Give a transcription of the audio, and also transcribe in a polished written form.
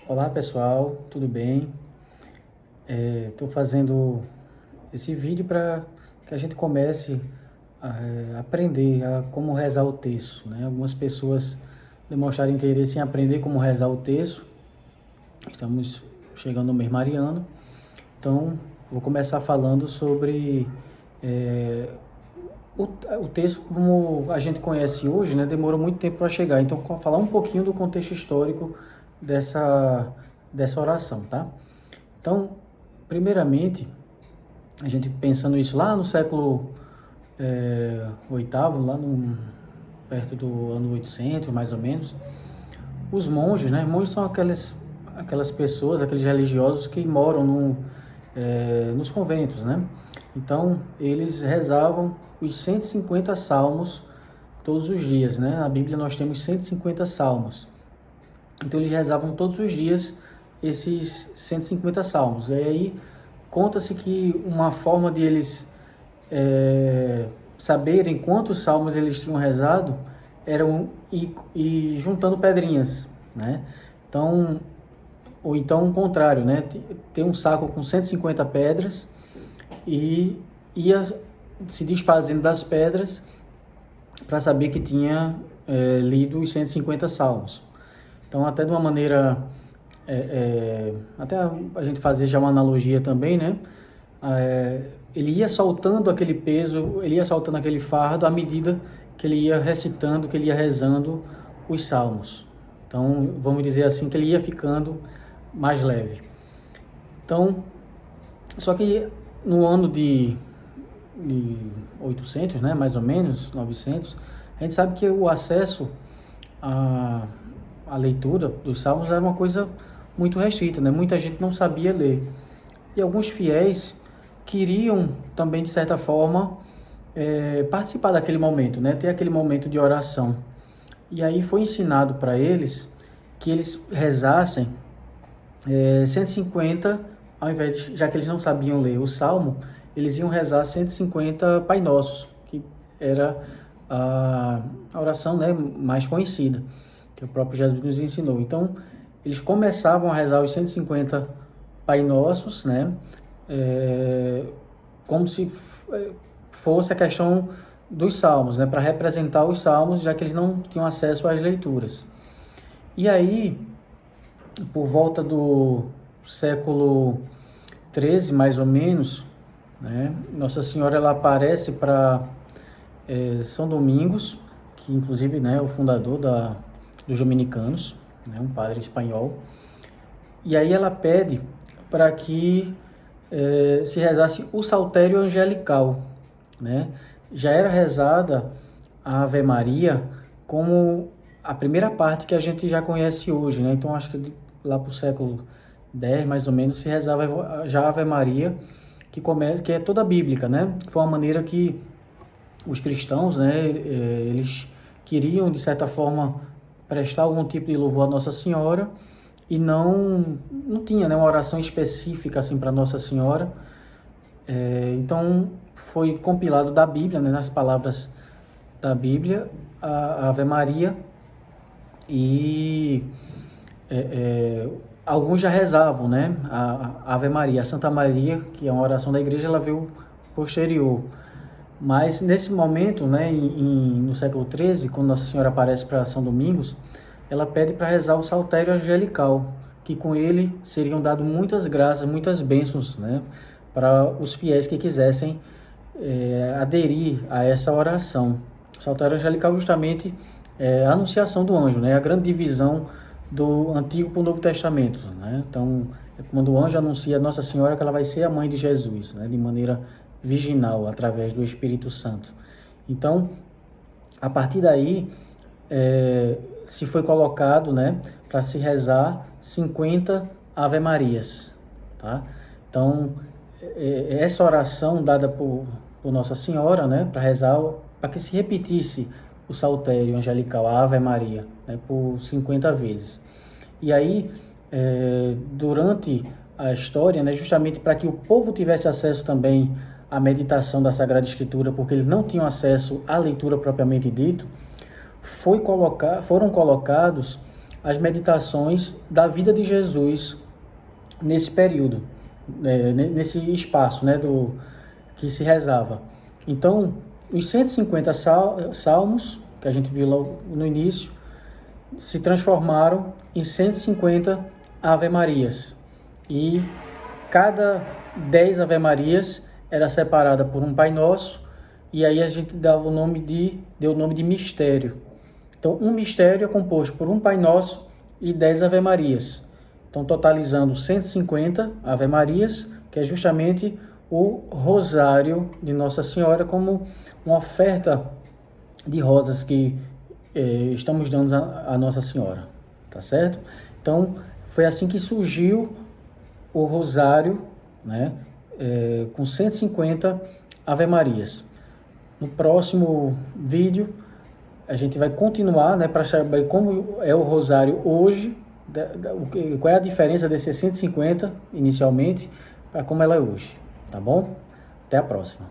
Olá pessoal, tudo bem? Estou fazendo esse vídeo para que a gente comece a aprender a como rezar o texto, né? Algumas pessoas demonstraram interesse em aprender como rezar o texto. Estamos chegando no mês mariano, então vou começar falando sobre é, o texto como a gente conhece hoje, né? Demorou muito tempo para chegar, então vou falar um pouquinho do contexto histórico dessa oração, tá? Então, primeiramente, a gente pensando isso lá no século oitavo, perto do ano 800, mais ou menos, os monges, né? Monges são aquelas pessoas, aqueles religiosos que moram nos conventos, né? Então, eles rezavam os 150 salmos todos os dias, né? Na Bíblia nós temos 150 salmos. Então, eles rezavam todos os dias esses 150 salmos. E aí, conta-se que uma forma de eles saberem quantos salmos eles tinham rezado eram ir juntando pedrinhas, né? Então, ou então o contrário, né? Ter um saco com 150 pedras e ia se desfazendo das pedras para saber que tinha lido os 150 salmos. Então, até de uma maneira, até a gente fazer já uma analogia também, né? Ele ia soltando aquele peso, ele ia soltando aquele fardo à medida que ele ia recitando, que ele ia rezando os salmos. Então, vamos dizer assim, que ele ia ficando mais leve. Então, só que no ano de 800, né, mais ou menos, 900, a gente sabe que o acesso à leitura dos salmos era uma coisa muito restrita, né? Muita gente não sabia ler. E alguns fiéis queriam também, de certa forma, participar daquele momento, né? Ter aquele momento de oração. E aí foi ensinado para eles que eles rezassem 150, ao invés de, já que eles não sabiam ler o Salmo, eles iam rezar 150 Pai Nossos, que era a oração, né, mais conhecida, que o próprio Jesus nos ensinou. Então, eles começavam a rezar os 150 Pai Nossos, né, como se fosse a questão dos salmos, né, para representar os salmos, já que eles não tinham acesso às leituras. E aí, por volta do século 13, mais ou menos, né, Nossa Senhora ela aparece para São Domingos, que inclusive, né, é o fundador dos dominicanos, né, um padre espanhol. E aí ela pede para que se rezasse o Saltério Angelical, né? Já era rezada a Ave Maria como a primeira parte que a gente já conhece hoje, né? Então acho que lá para o século X, mais ou menos, se rezava já a Ave Maria, que é toda bíblica, né? Foi uma maneira que os cristãos, né, eles queriam, de certa forma, prestar algum tipo de louvor a Nossa Senhora e não tinha, né, uma oração específica assim para Nossa Senhora. Então foi compilado da Bíblia, né, nas palavras da Bíblia, a Ave Maria, e alguns já rezavam, né, a Ave Maria. A Santa Maria, que é uma oração da igreja, ela veio posterior. Mas nesse momento, né, no século XIII, quando Nossa Senhora aparece para São Domingos, ela pede para rezar o Saltério Angelical, que com ele seriam dadas muitas graças, muitas bênçãos, né, para os fiéis que quisessem aderir a essa oração. O Saltério Angelical justamente é a anunciação do anjo, né, a grande divisão do Antigo para o Novo Testamento, né? Então, é quando o anjo anuncia a Nossa Senhora que ela vai ser a mãe de Jesus, né, de maneira virginal, através do Espírito Santo. Então, a partir daí, se foi colocado, né, para se rezar 50 Ave Marias, tá? Então, essa oração dada por Nossa Senhora, né, para rezar, para que se repetisse o saltério angelical, a Ave Maria, né, por 50 vezes. E aí, durante a história, né, justamente para que o povo tivesse acesso também à meditação da Sagrada Escritura, porque eles não tinham acesso à leitura propriamente dito, foram colocados as meditações da vida de Jesus nesse período, nesse espaço, né, que se rezava. Então, os 150 salmos, que a gente viu logo no início, se transformaram em 150 Ave-Marias. E cada 10 Ave-Marias era separada por um Pai Nosso, e aí a gente deu o nome de mistério. Então, um mistério é composto por um Pai Nosso e 10 Ave-Marias. Então, totalizando 150 Ave-Marias, que é justamente o rosário de Nossa Senhora, como uma oferta de rosas que estamos dando a Nossa Senhora, tá certo? Então, foi assim que surgiu o rosário, né, com 150 Ave-Marias. No próximo vídeo, a gente vai continuar, né, para saber como é o rosário hoje, qual é a diferença desses 150 inicialmente, para como ela é hoje, tá bom? Até a próxima.